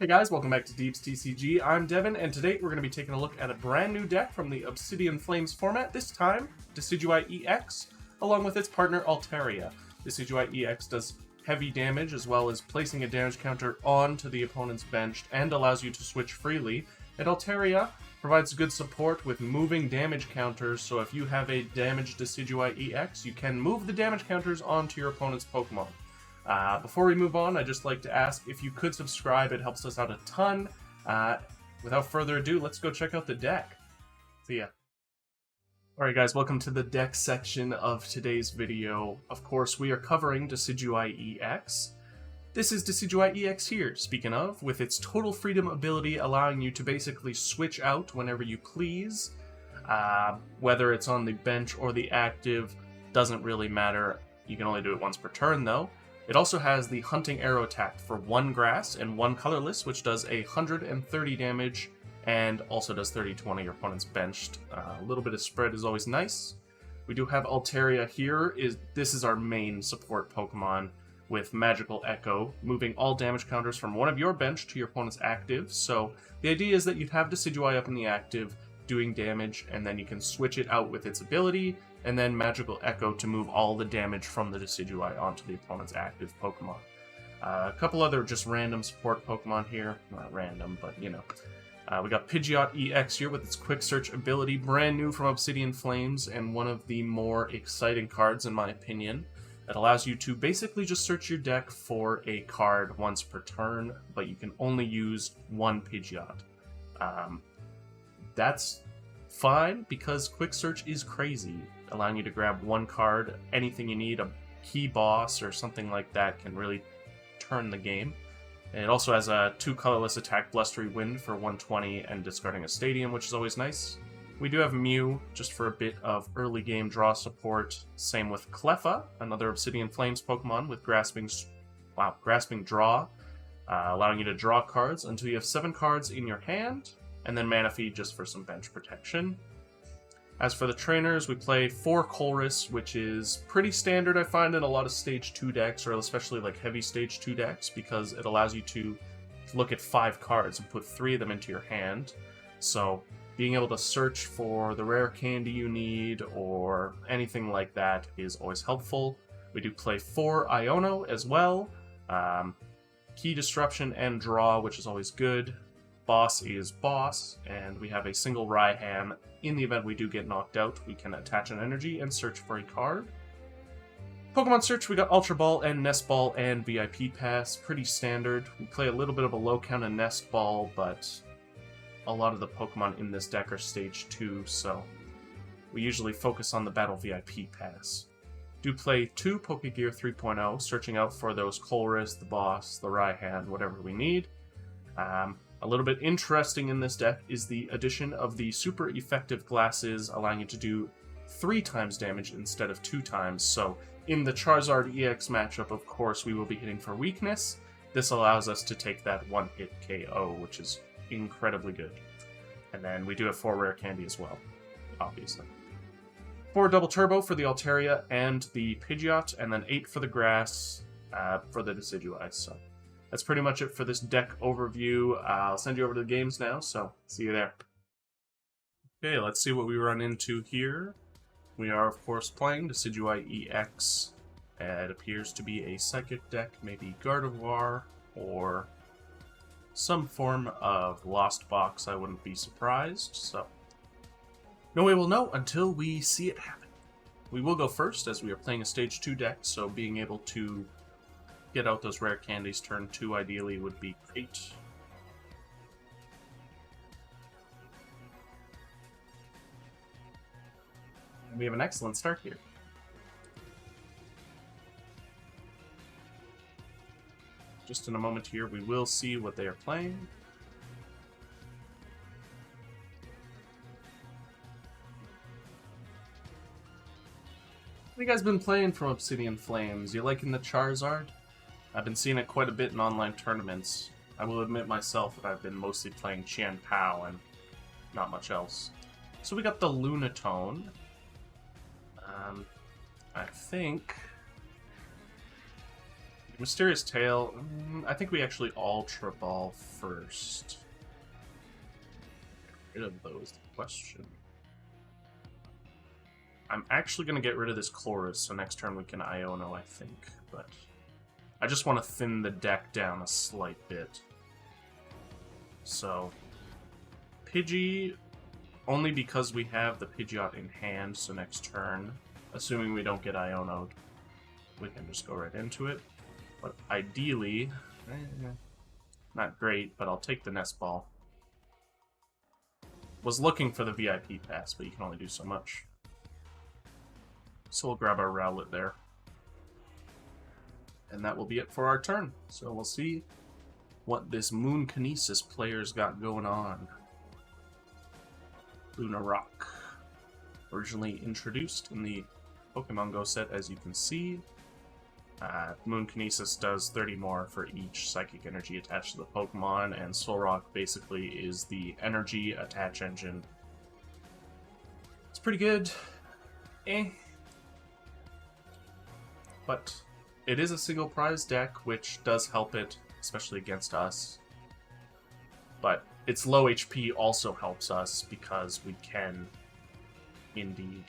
Hey guys, welcome back to Deep's TCG. I'm Devan, and today we're going to be taking a look at a brand new deck from the Obsidian Flames format, this time Decidueye EX, along with its partner Altaria. Decidueye EX does heavy damage, as well as placing a damage counter onto the opponent's bench, and allows you to switch freely, and Altaria provides good support with moving damage counters, so if you have a damaged Decidueye EX, you can move the damage counters onto your opponent's Pokemon. Before we move on, I'd just like to ask if you could subscribe. It helps us out a ton. Without further ado, let's go check out the deck. See ya. Alright guys, welcome to the deck section of today's video. Of course, we are covering Decidueye EX. This is Decidueye EX here, speaking of, with its Total Freedom ability allowing you to basically switch out whenever you please. Whether it's on the bench or the active, doesn't really matter. You can only do it once per turn though. It also has the Hunting Arrow attack for 1 grass and 1 colorless, which does 130 damage and also does 30 to one of your opponent's benched. A little bit of spread is always nice. We do have Altaria here. This is our main support Pokemon with Magical Echo, moving all damage counters from one of your bench to your opponent's active. So the idea is that you'd have Decidueye up in the active doing damage, and then you can switch it out with its ability, and then Magical Echo to move all the damage from the Decidueye onto the opponent's active Pokemon. A couple other just random support Pokemon here. Not random, but you know. We got Pidgeot EX here with its Quick Search ability, brand new from Obsidian Flames, and one of the more exciting cards in my opinion. It allows you to basically just search your deck for a card once per turn, but you can only use one Pidgeot. That's fine, because Quick Search is crazy. Allowing you to grab one card, anything you need, a key boss or something like that can really turn the game. And it also has a 2 colorless attack, Blustery Wind for 120 and discarding a Stadium, which is always nice. We do have Mew, just for a bit of early game draw support. Same with Cleffa, another Obsidian Flames Pokemon with Grasping Draw, allowing you to draw cards until you have 7 cards in your hand, and then Manaphy just for some bench protection. As for the trainers, we play 4 Colress, which is pretty standard, I find, in a lot of Stage 2 decks, or especially like heavy Stage 2 decks, because it allows you to look at 5 cards and put 3 of them into your hand. So being able to search for the rare candy you need or anything like that is always helpful. We do play 4 Iono as well. Key Disruption and Draw, which is always good. Boss is Boss, and we have a single Raihan. In the event we do get knocked out, we can attach an energy and search for a card. Pokemon Search, we got Ultra Ball and Nest Ball and VIP Pass. Pretty standard. We play a little bit of a low count of Nest Ball, but a lot of the Pokemon in this deck are Stage 2, so we usually focus on the Battle VIP Pass. Do play 2 Pokegear 3.0, searching out for those Colress, the Boss, the Raihan, whatever we need. A little bit interesting in this deck is the addition of the super effective glasses, allowing you to do 3 times damage instead of 2 times. So in the Charizard EX matchup, of course, we will be hitting for weakness. This allows us to take that 1-hit KO, which is incredibly good. And then we do have 4 rare candy as well, obviously. 4 double turbo for the Altaria and the Pidgeot, and then 8 for the grass for the Decidueye. So that's pretty much it for this deck overview. I'll send you over to the games now, so see you there. Okay, let's see what we run into here. We are, of course, playing Decidueye EX. It appears to be a Psychic deck, maybe Gardevoir, or some form of Lost Box. I wouldn't be surprised, so no way we'll know until we see it happen. We will go first, as we are playing a Stage 2 deck, so being able to get out those rare candies turn 2 ideally would be great. And we have an excellent start here. Just in a moment here, we will see what they are playing. What have you guys been playing from Obsidian Flames? You liking the Charizard? I've been seeing it quite a bit in online tournaments. I will admit myself that I've been mostly playing Qian Pao and not much else. So we got the Lunatone. I think Mysterious Tail, I think we actually Ultra Ball first. Get rid of those, question. I'm actually going to get rid of this Chorus, so next turn we can Iono, I think, but I just want to thin the deck down a slight bit. So, Pidgey, only because we have the Pidgeot in hand, so next turn, assuming we don't get Iono'd, we can just go right into it. But ideally, not great, but I'll take the Nest Ball. Was looking for the VIP pass, but you can only do so much. So we'll grab our Rowlet there. And that will be it for our turn. So we'll see what this Moon Kinesis player's got going on. Luna Rock. Originally introduced in the Pokemon Go set, as you can see. Moon Kinesis does 30 more for each Psychic Energy attached to the Pokemon, and Solrock basically is the energy attach engine. It's pretty good. But it is a single prize deck, which does help it, especially against us. But its low HP also helps us because we can indeed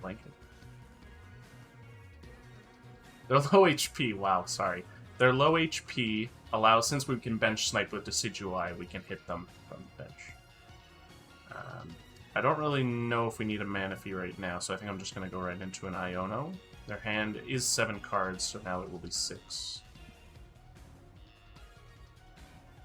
blanket. Their low HP, wow, sorry. Their low HP allows, since we can bench snipe with Decidueye, we can hit them from the bench. I don't really know if we need a Manaphy right now, so I think I'm just going to go right into an Iono. Their hand is 7 cards, so now it will be 6.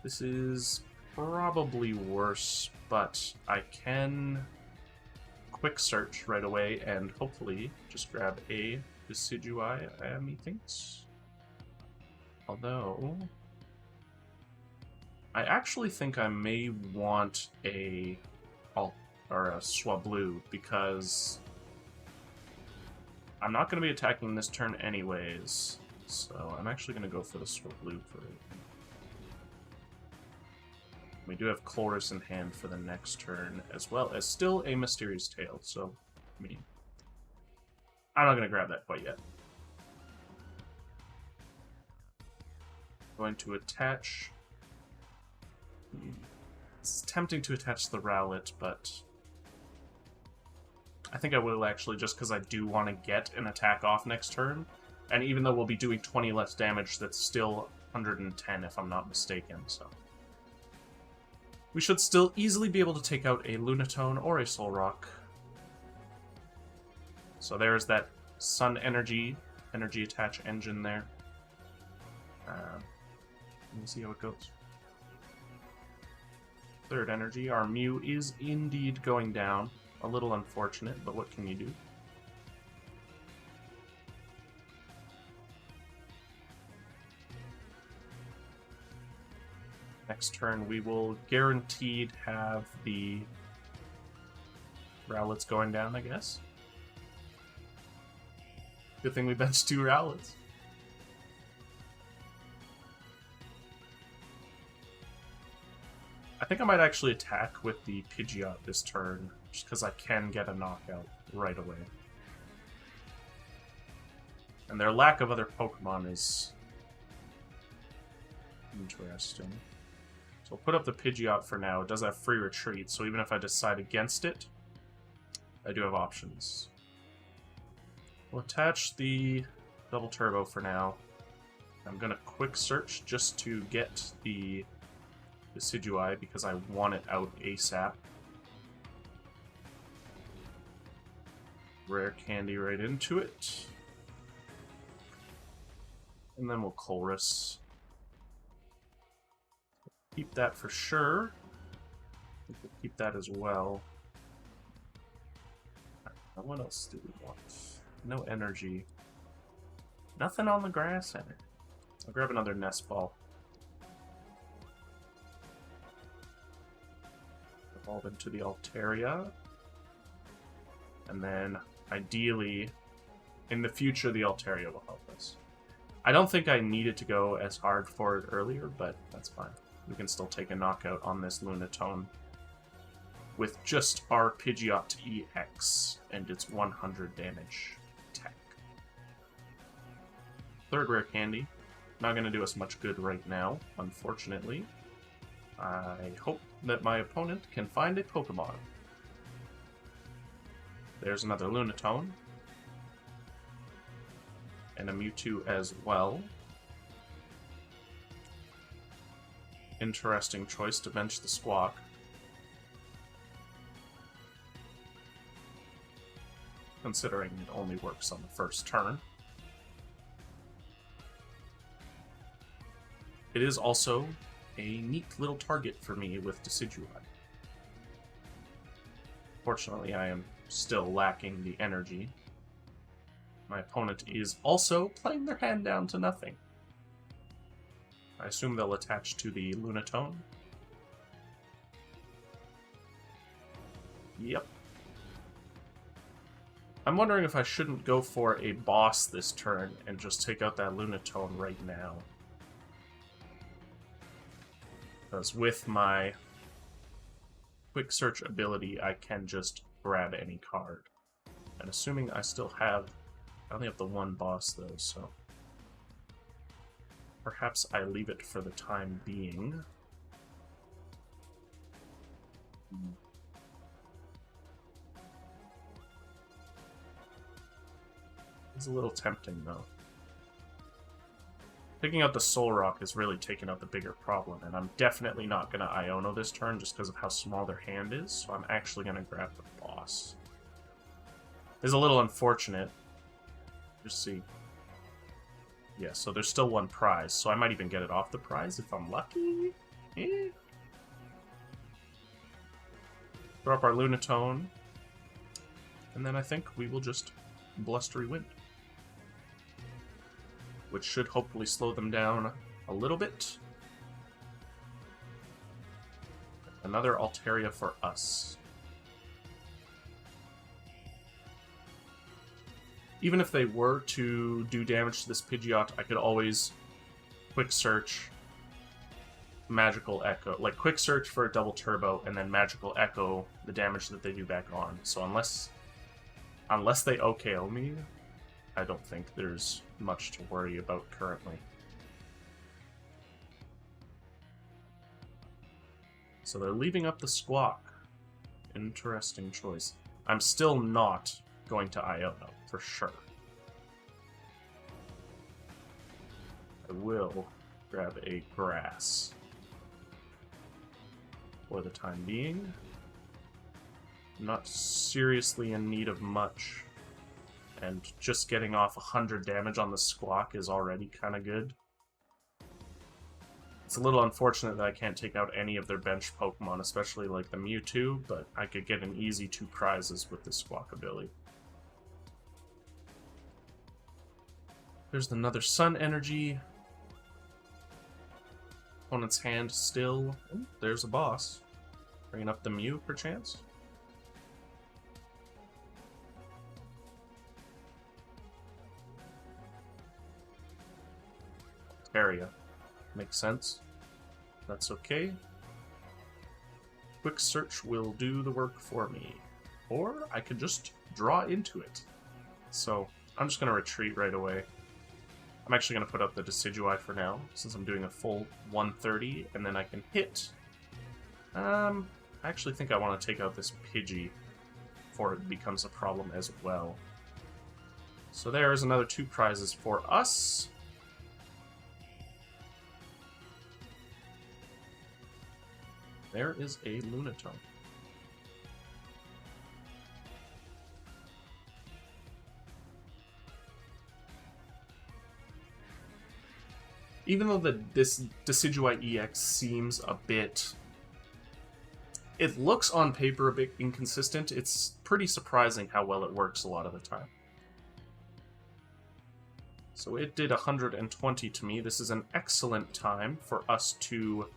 This is probably worse, but I can quick search right away and hopefully just grab a Decidueye, methinks. Although, I actually think I may want a Swablu, because I'm not going to be attacking this turn anyways, so I'm actually going to go for the Swablu for it. We do have Chorus in hand for the next turn, as well as still a Mysterious Tail, so, I mean, I'm not going to grab that quite yet. Going to attach... It's tempting to attach the Rowlet, but I think I will actually, just because I do want to get an attack off next turn. And even though we'll be doing 20 less damage, that's still 110 if I'm not mistaken, so... We should still easily be able to take out a Lunatone or a Solrock. So there's that Sun energy attach engine there. Let me see how it goes. Third energy, our Mew is indeed going down. A little unfortunate, but what can you do? Next turn, we will guaranteed have the Rowlets going down, I guess. Good thing we benched 2 Rowlets. I think I might actually attack with the Pidgeot this turn, just because I can get a knockout right away. And their lack of other Pokemon is interesting. So I'll put up the Pidgeot for now. It does have free retreat, so even if I decide against it, I do have options. We'll attach the Double Turbo for now. I'm going to quick search just to get the Decidueye because I want it out ASAP. Rare Candy right into it. And then we'll Chorus. Keep that for sure. I think we'll keep that as well. Now what else do we want? No energy. Nothing on the grass center. I'll grab another Nest Ball. Evolve into the Altaria. And then, ideally, in the future, the Altaria will help us. I don't think I needed to go as hard for it earlier, but that's fine. We can still take a knockout on this Lunatone with just our Pidgeot EX and its 100 damage attack. Third rare candy. Not going to do us much good right now, unfortunately. I hope that my opponent can find a Pokemon. There's another Lunatone. And a Mewtwo as well. Interesting choice to bench the Squawk. Considering it only works on the first turn. It is also a neat little target for me with Decidueye. Fortunately, I am still lacking the energy. My opponent is also playing their hand down to nothing. I assume they'll attach to the Lunatone. Yep. I'm wondering if I shouldn't go for a boss this turn and just take out that Lunatone right now. Because with my quick search ability, I can just grab any card. And assuming I still have... I only have the one boss though, so... Perhaps I leave it for the time being. It's a little tempting, though. Picking out the Soul Rock is really taking out the bigger problem, and I'm definitely not going to Iono this turn just because of how small their hand is, so I'm actually going to grab the boss. It's a little unfortunate. Just see. Yeah, so there's still one prize, so I might even get it off the prize if I'm lucky. Drop our Lunatone, and then I think we will just Blustery Wind, which should hopefully slow them down a little bit. Another Altaria for us. Even if they were to do damage to this Pidgeot, I could always Quick Search, Magical Echo. Like, Quick Search for a double turbo, and then Magical Echo the damage that they do back on. So unless they OKO me, I don't think there's much to worry about currently. So they're leaving up the Squawk. Interesting choice. I'm still not going to Iono, for sure. I will grab a Grass for the time being. I'm not seriously in need of much, and just getting off 100 damage on the Squawk is already kind of good. It's a little unfortunate that I can't take out any of their bench Pokemon, especially like the Mewtwo, but I could get an easy 2 prizes with the Squawk ability. There's another Sun Energy. Opponent's hand still. Ooh, there's a boss. Bringing up the Mew, perchance. Altaria. Makes sense. That's okay. Quick Search will do the work for me. Or I could just draw into it. So I'm just going to retreat right away. I'm actually going to put up the Decidueye for now, since I'm doing a full 130, and then I can hit. I actually think I want to take out this Pidgey before it becomes a problem as well. So there's another 2 prizes for us. There is a Lunatone. Even though this Decidueye EX seems a bit... It looks on paper a bit inconsistent, it's pretty surprising how well it works a lot of the time. So it did 120 to me. This is an excellent time for us to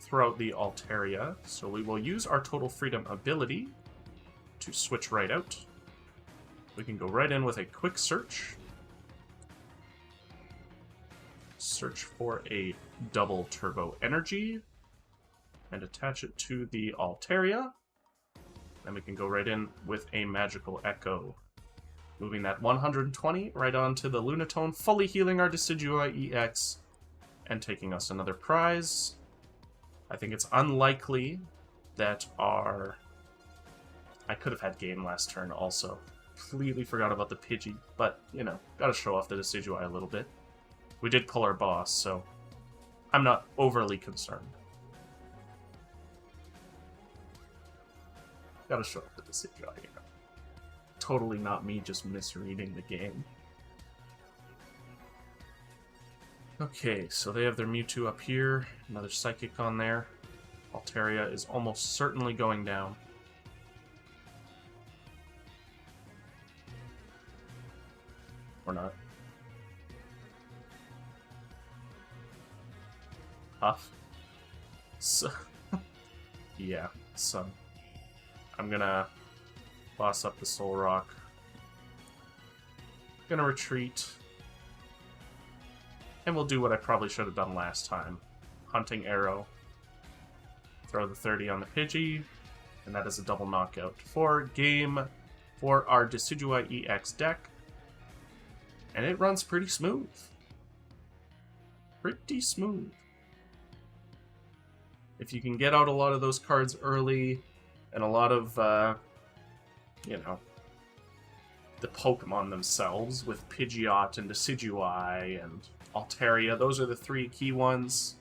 throw out the Altaria. So we will use our Total Freedom ability to switch right out. We can go right in with a Quick Search. Search for a double turbo energy and attach it to the Altaria. Then we can go right in with a magical echo. Moving that 120 right onto the Lunatone, fully healing our Decidueye EX, and taking us another prize. I think it's unlikely that our... I could have had game last turn also. Completely forgot about the Pidgey, but, you know, gotta show off the Decidueye a little bit. We did pull our boss, so I'm not overly concerned. Gotta show off the Decidueye, you know. Totally not me just misreading the game. Okay, so they have their Mewtwo up here. Another Psychic on there. Altaria is almost certainly going down. Or not. Tough. So, yeah, so I'm gonna boss up the Soul Rock. Gonna retreat. And we'll do what I probably should have done last time. Hunting Arrow. Throw the 30 on the Pidgey. And that is a double knockout for game for our Decidueye EX deck. And it runs pretty smooth. Pretty smooth. If you can get out a lot of those cards early, and a lot of, you know, the Pokemon themselves, with Pidgeot and Decidueye and Altaria, those are the three key ones,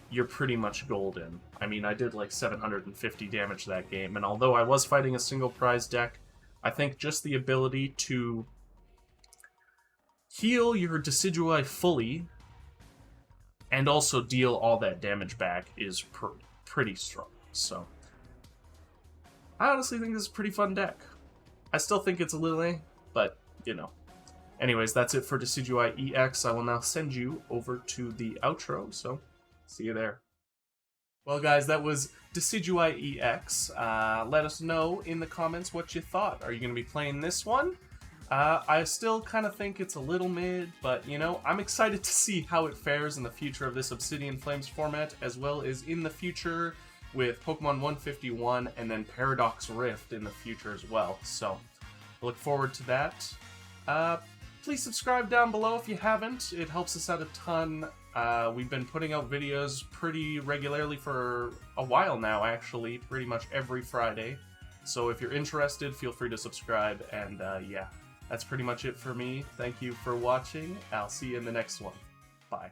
you're pretty much golden. I mean, I did like 750 damage that game, and although I was fighting a single prize deck, I think just the ability to heal your Decidueye fully and also deal all that damage back is pretty strong. So, I honestly think this is a pretty fun deck. I still think it's a little A, but, you know. Anyways, that's it for Decidueye EX. I will now send you over to the outro, so see you there. Well, guys, that was Decidueye EX. Let us know in the comments what you thought. Are you going to be playing this one? I still kind of think it's a little mid, but, you know, I'm excited to see how it fares in the future of this Obsidian Flames format, as well as in the future with Pokemon 151 and then Paradox Rift in the future as well. So, I look forward to that. Please subscribe down below if you haven't. It helps us out a ton. We've been putting out videos pretty regularly for a while now, actually, pretty much every Friday. So if you're interested, feel free to subscribe, and yeah. That's pretty much it for me. Thank you for watching. I'll see you in the next one. Bye.